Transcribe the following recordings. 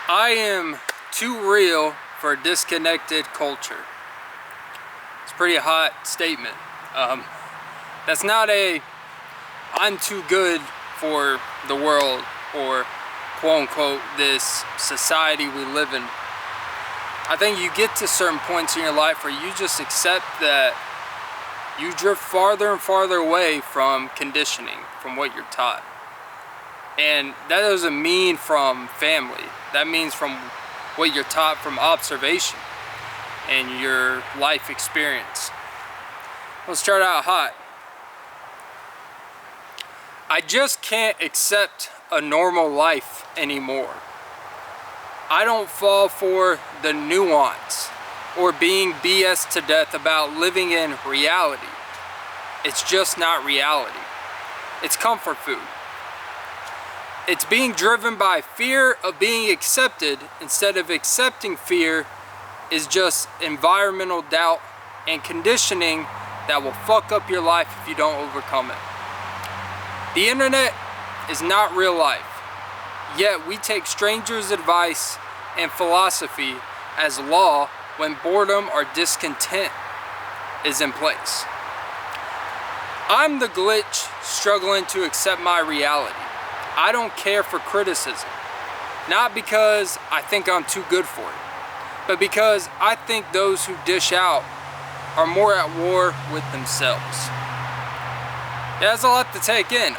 I am too real for a disconnected culture. It's a pretty hot statement. That's not a I'm too good for the world or quote unquote this society we live in. I think you get to certain points in your life where you just accept that you drift farther and farther away from conditioning, from what you're taught. And that doesn't mean from family. That means from what you're taught from observation and your life experience. Let's start out hot. I just can't accept a normal life anymore. I don't fall for the nuance or being BS to death about living in reality. It's just not reality. It's comfort food. It's being driven by fear of being accepted instead of accepting fear is just environmental doubt and conditioning that will fuck up your life if you don't overcome it. The internet is not real life, yet we take strangers' advice and philosophy as law when boredom or discontent is in place. I'm the glitch struggling to accept my reality. I don't care for criticism, not because I think I'm too good for it, but because I think those who dish out are more at war with themselves. Yeah, that's a lot to take in.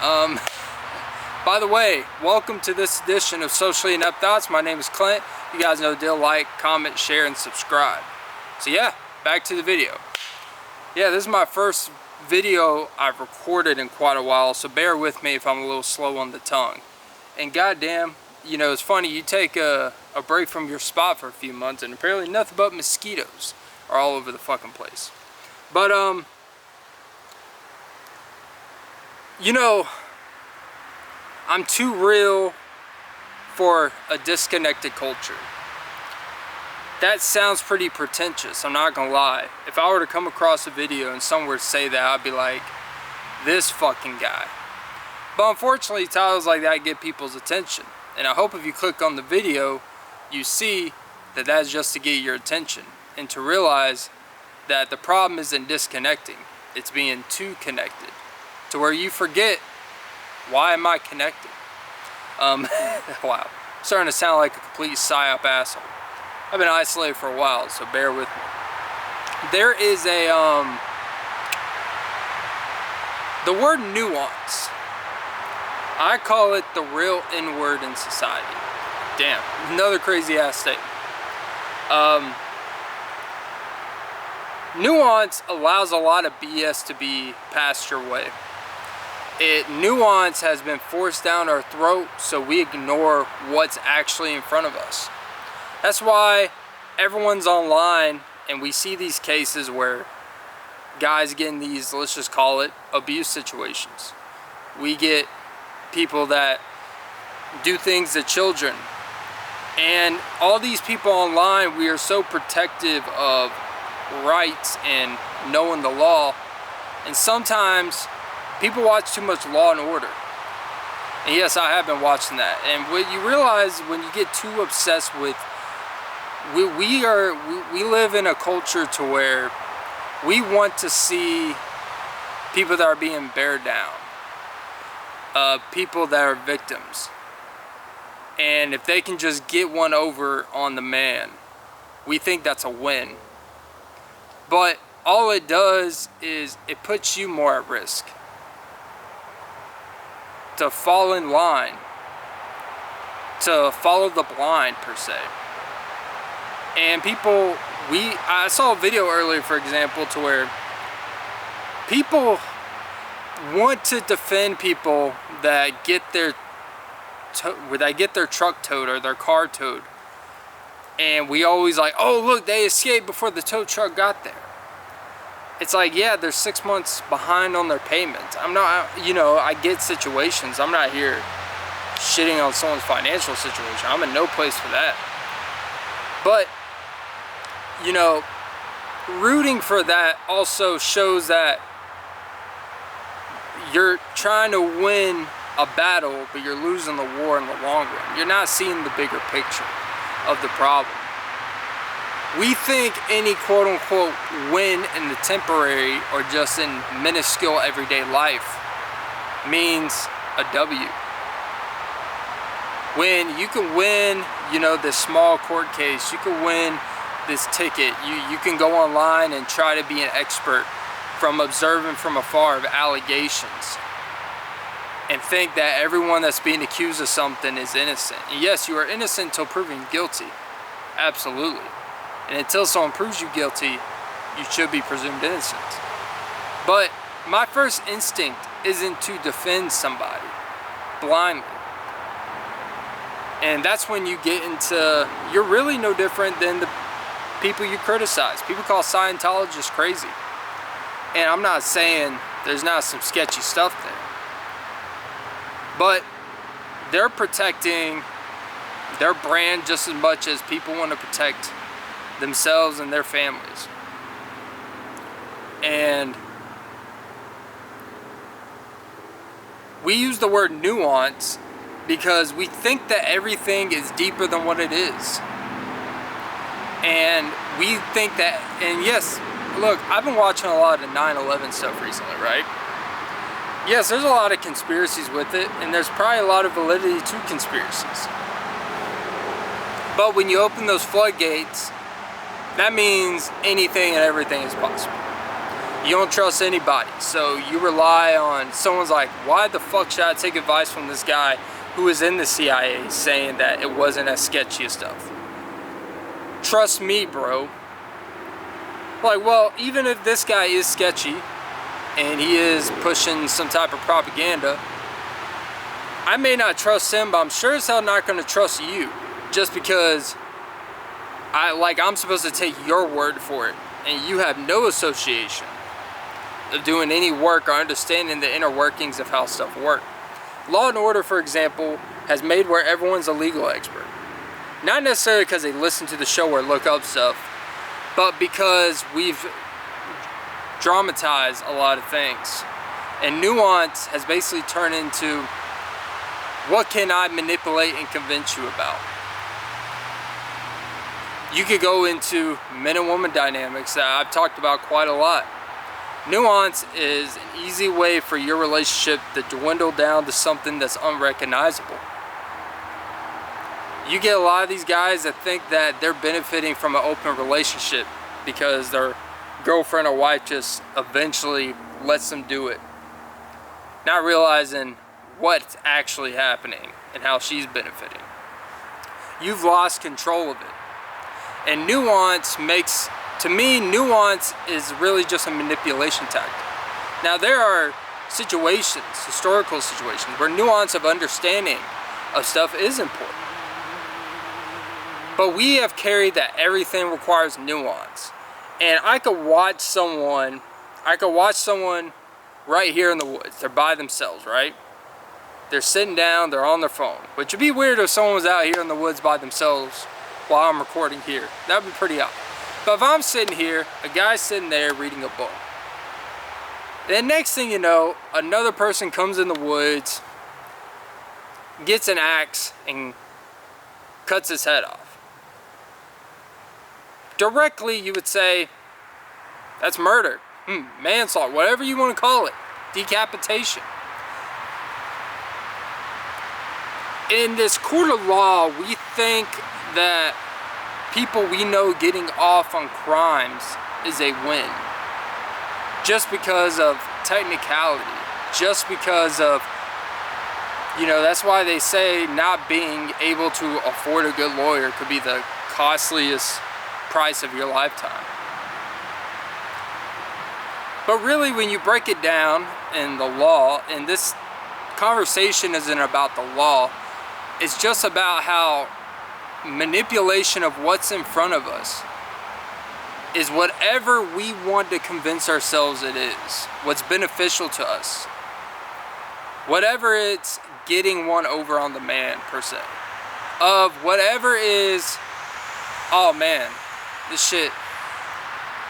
By the way, welcome to this edition of Socially Inept Thoughts. My name is Clint. You guys know the deal. Like, comment, share, and subscribe. So yeah, back to the video. Yeah, this is my first video I've recorded in quite a while, so bear with me if I'm a little slow on the tongue. And goddamn, you know, it's funny, you take a break from your spot for a few months and apparently nothing but mosquitoes are all over the fucking place. But you know, I'm too real for a disconnected culture. That sounds pretty pretentious, I'm not gonna lie. If I were to come across a video and someone were to say that, I'd be like, this fucking guy. But unfortunately, titles like that get people's attention. And I hope if you click on the video, you see that that's just to get your attention. And to realize that the problem isn't disconnecting, it's being too connected. To where you forget, why am I connected? Wow, I'm starting to sound like a complete psyop asshole. I've been isolated for a while, so bear with me. There is a, the word nuance. I call it the real N-word in society. Damn, another crazy ass statement. Nuance allows a lot of BS to be passed your way. Nuance has been forced down our throat, so we ignore what's actually in front of us. That's why everyone's online and we see these cases where guys get in these, let's just call it, abuse situations. We get people that do things to children. And all these people online, we are so protective of rights and knowing the law. And sometimes people watch too much Law and Order. And yes, I have been watching that. And what you realize when you get too obsessed with we live in a culture to where we want to see people that are being bared down, people that are victims, and if they can just get one over on the man, we think that's a win. But all it does is it puts you more at risk to fall in line, to follow the blind per se. And people, I saw a video earlier, for example, to where people want to defend people that get their truck towed or their car towed. And we always like, oh look, they escaped before the tow truck got there. It's like, yeah, they're 6 months behind on their payments. I'm not, you know, I get situations. I'm not here shitting on someone's financial situation. I'm in no place for that. But you know, rooting for that also shows that you're trying to win a battle, but you're losing the war in the long run. You're not seeing the bigger picture. of the problem. We think any quote-unquote win in the temporary or just in minuscule everyday life means a W. When you can win, you know, this small court case, you can win this ticket, you can go online and try to be an expert from observing from afar of allegations and think that everyone that's being accused of something is innocent. And yes, you are innocent until proven guilty. Absolutely. And until someone proves you guilty, you should be presumed innocent. But my first instinct isn't to defend somebody blindly. And that's when you get into, you're really no different than the people you criticize. People call Scientologists crazy. And I'm not saying there's not some sketchy stuff there. But they're protecting their brand just as much as people want to protect themselves and their families. And we use the word nuance because we think that everything is deeper than what it is. And we think that, and yes, look, I've been watching a lot of 9/11 stuff recently, right? Yes, there's a lot of conspiracies with it, and there's probably a lot of validity to conspiracies. But when you open those floodgates, that means anything and everything is possible. You don't trust anybody, so you rely on someone's like, why the fuck should I take advice from this guy who was in the CIA saying that it wasn't as sketchy as stuff? Trust me, bro. Like, well, even if this guy is sketchy and he is pushing some type of propaganda, I may not trust him, but I'm sure as hell not going to trust you just because I'm supposed to take your word for it, and you have no association of doing any work or understanding the inner workings of how stuff works. Law and Order, for example, has made where everyone's a legal expert. Not necessarily because they listen to the show or look up stuff, but because we've dramatized a lot of things. And Nuance has basically turned into, what can I manipulate and convince you about? You could go into men and woman dynamics that I've talked about quite a lot. Nuance is an easy way for your relationship to dwindle down to something that's unrecognizable. You get a lot of these guys that think that they're benefiting from an open relationship because their girlfriend or wife just eventually lets them do it, not realizing what's actually happening and how she's benefiting. You've lost control of it. And nuance makes, to me, nuance is really just a manipulation tactic. Now, there are situations, historical situations, where nuance of understanding of stuff is important. But we have carried that everything requires nuance. And I could watch someone right here in the woods. They're by themselves, right? They're sitting down, they're on their phone. Which would be weird if someone was out here in the woods by themselves while I'm recording here. That would be pretty odd. But if I'm sitting here, a guy's sitting there reading a book. Then next thing you know, another person comes in the woods, gets an axe, and cuts his head off. Directly, you would say, that's murder, manslaughter, whatever you want to call it, decapitation. In this court of law, we think that people we know getting off on crimes is a win. Just because of technicality, just because of, you know, that's why they say not being able to afford a good lawyer could be the costliest price of your lifetime. But really, when you break it down in the law, and this conversation isn't about the law, it's just about how manipulation of what's in front of us is whatever we want to convince ourselves it is, what's beneficial to us. Whatever it's getting one over on the man, per se. Of whatever is, oh man, this shit,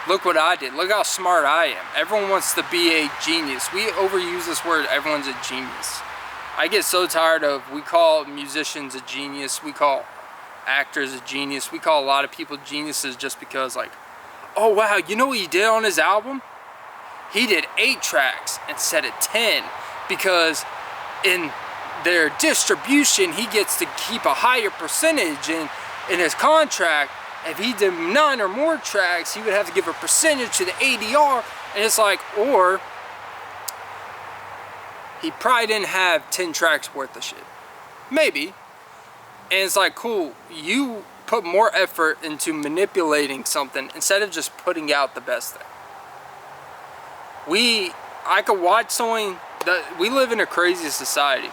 look what I did, look how smart I am. Everyone wants to be a genius. We overuse this word, everyone's a genius. I get so tired of, we call musicians a genius, we call actor is a genius. We call a lot of people geniuses just because, like, oh wow, you know what he did on his album? He did 8 tracks instead of 10 because in their distribution he gets to keep a higher percentage, and in his contract if he did 9 or more tracks he would have to give a percentage to the ADR. And it's like, or he probably didn't have 10 tracks worth of shit, maybe. And it's like, cool, you put more effort into manipulating something instead of just putting out the best thing. I could watch someone, we live in a crazy society.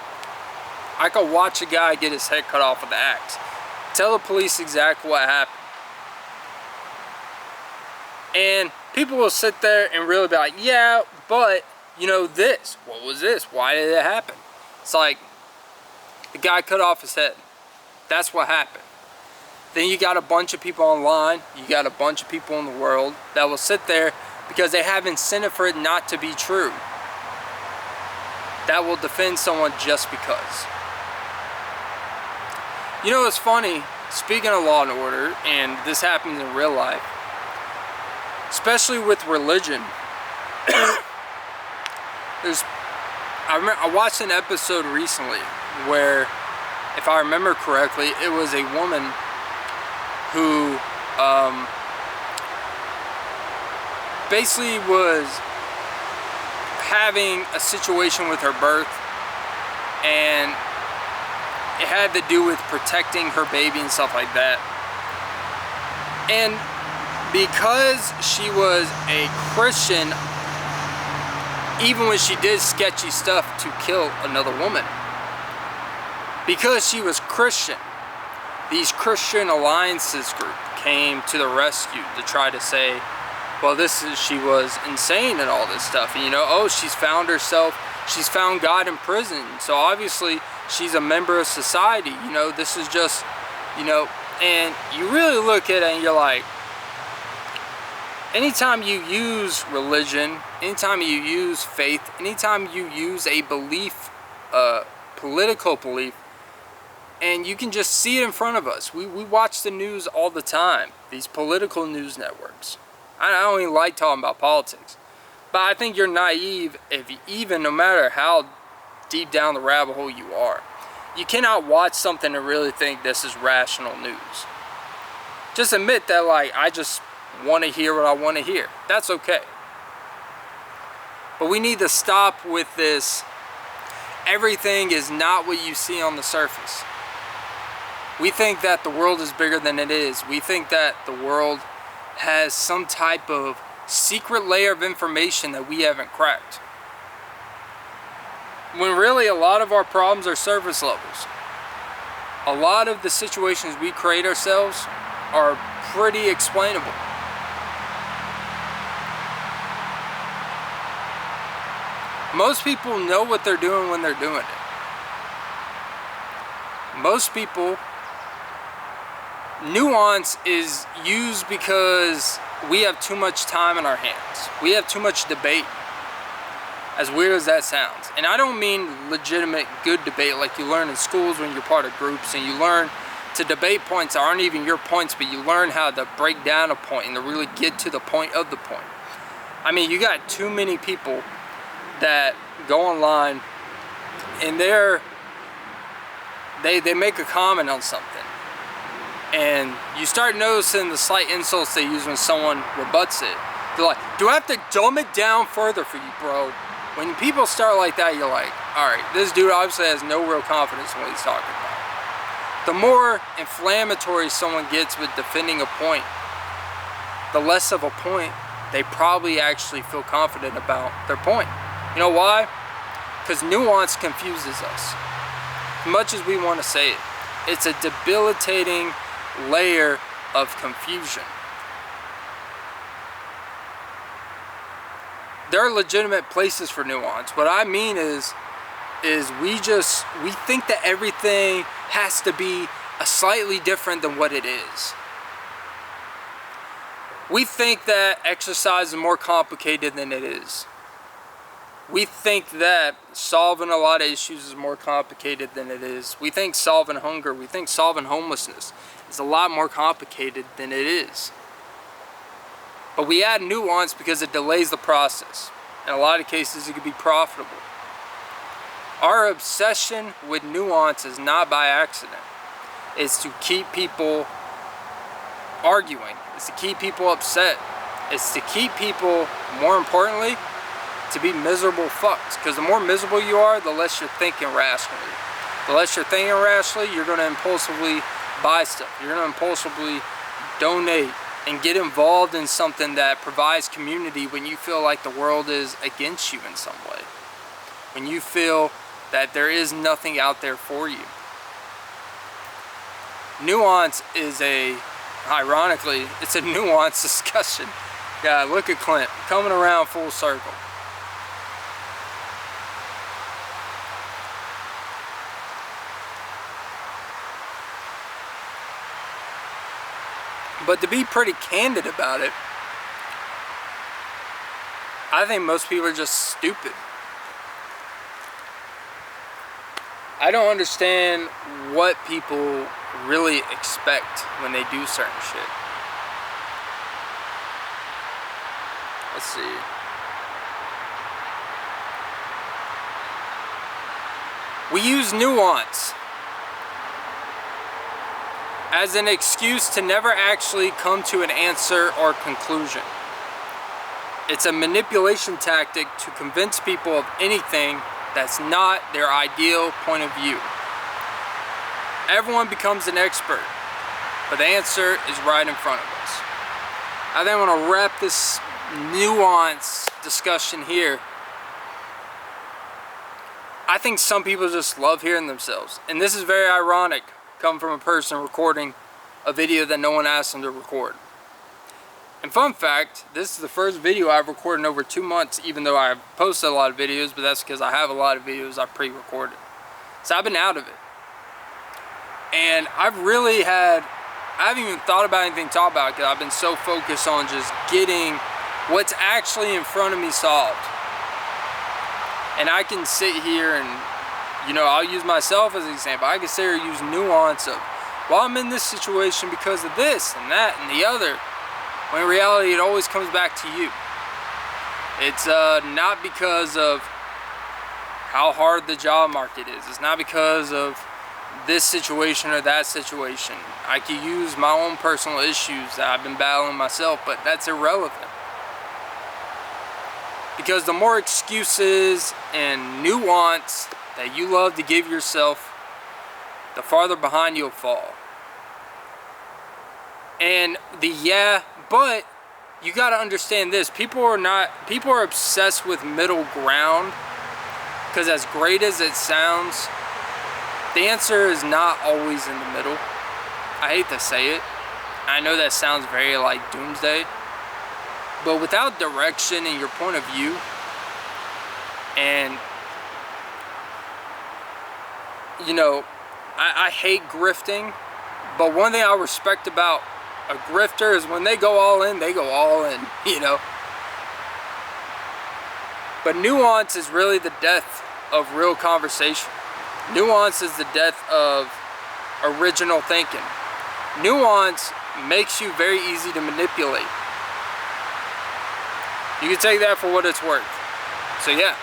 I could watch a guy get his head cut off with an axe, tell the police exactly what happened, and people will sit there and really be like, yeah, but you know this, what was this, why did it happen? It's like, the guy cut off his head, that's what happened. Then you got a bunch of people online, you got a bunch of people in the world that will sit there because they have incentive for it not to be true, that will defend someone just because. You know, it's funny, speaking of law and order, and this happens in real life, especially with religion. I watched an episode recently where, if I remember correctly, it was a woman who basically was having a situation with her birth, and it had to do with protecting her baby and stuff like that. And because she was a Christian, even when she did sketchy stuff to kill another woman, because she was Christian, these Christian alliances group came to the rescue to try to say, well, she was insane and all this stuff, and you know, oh, she's found herself, she's found God in prison, so obviously she's a member of society, you know, this is just, you know. And you really look at it and you're like, anytime you use religion, anytime you use faith, anytime you use a belief, political belief, and you can just see it in front of us. We watch the news all the time, these political news networks. I don't even like talking about politics, but I think you're naive if you, even no matter how deep down the rabbit hole you are, you cannot watch something and really think this is rational news. Just admit that, like, I just want to hear what I want to hear. That's okay. But we need to stop with this, everything is not what you see on the surface. We think that the world is bigger than it is. We think that the world has some type of secret layer of information that we haven't cracked, when really a lot of our problems are surface levels. A lot of the situations we create ourselves are pretty explainable. Most people know what they're doing when they're doing it. Most people, nuance is used because we have too much time in our hands. We have too much debate, as weird as that sounds. And I don't mean legitimate good debate like you learn in schools when you're part of groups and you learn to debate points that aren't even your points, but you learn how to break down a point and to really get to the point of the point. I mean, you got too many people that go online and they make a comment on something, and you start noticing the slight insults they use when someone rebuts it. They're like, do I have to dumb it down further for you, bro? When people start like that, you're like, alright, this dude obviously has no real confidence in what he's talking about. The more inflammatory someone gets with defending a point, the less of a point they probably actually feel confident about their point. You know why? Because nuance confuses us. As much as we want to say it, it's a debilitating layer of confusion. There are legitimate places for nuance. What I mean is we think that everything has to be a slightly different than what it is. We think that exercise is more complicated than it is. We think that solving a lot of issues is more complicated than it is. We think solving hunger, we think solving homelessness is a lot more complicated than it is. But we add nuance because it delays the process. In a lot of cases, it could be profitable. Our obsession with nuance is not by accident. It's to keep people arguing. It's to keep people upset. It's to keep people, more importantly, to be miserable fucks. Because the more miserable you are, the less you're thinking rationally. The less you're thinking rationally, you're going to impulsively buy stuff. You're going to impulsively donate and get involved in something that provides community when you feel like the world is against you in some way. When you feel that there is nothing out there for you. Nuance is ironically, it's a nuanced discussion. Yeah, look at Clint, coming around full circle. But to be pretty candid about it, I think most people are just stupid. I don't understand what people really expect when they do certain shit. Let's see. We use nuance as an excuse to never actually come to an answer or conclusion. It's a manipulation tactic to convince people of anything that's not their ideal point of view. Everyone becomes an expert, but the answer is right in front of us. I think I want to wrap this nuance discussion here. I think some people just love hearing themselves, and this is very ironic, coming from a person recording a video that no one asked them to record. And fun fact, this is the first video I've recorded in over 2 months, even though I've posted a lot of videos, but that's because I have a lot of videos I pre-recorded. So I've been out of it. And I haven't even thought about anything to talk about because I've been so focused on just getting what's actually in front of me solved. And I can sit here and, I'll use myself as an example. I can sit here and use nuance of, well, I'm in this situation because of this and that and the other. When in reality, it always comes back to you. It's not because of how hard the job market is. It's not because of this situation or that situation. I could use my own personal issues that I've been battling myself, but that's irrelevant. Because the more excuses and nuance that you love to give yourself, the farther behind you'll fall. And but you gotta understand this. People are obsessed with middle ground, because as great as it sounds, the answer is not always in the middle. I hate to say it. I know that sounds very like doomsday, but without direction and your point of view, and I hate grifting, but one thing I respect about a grifter is when they go all in, they go all in, But nuance is really the death of real conversation. Nuance is the death of original thinking. Nuance makes you very easy to manipulate. You can take that for what it's worth. So yeah.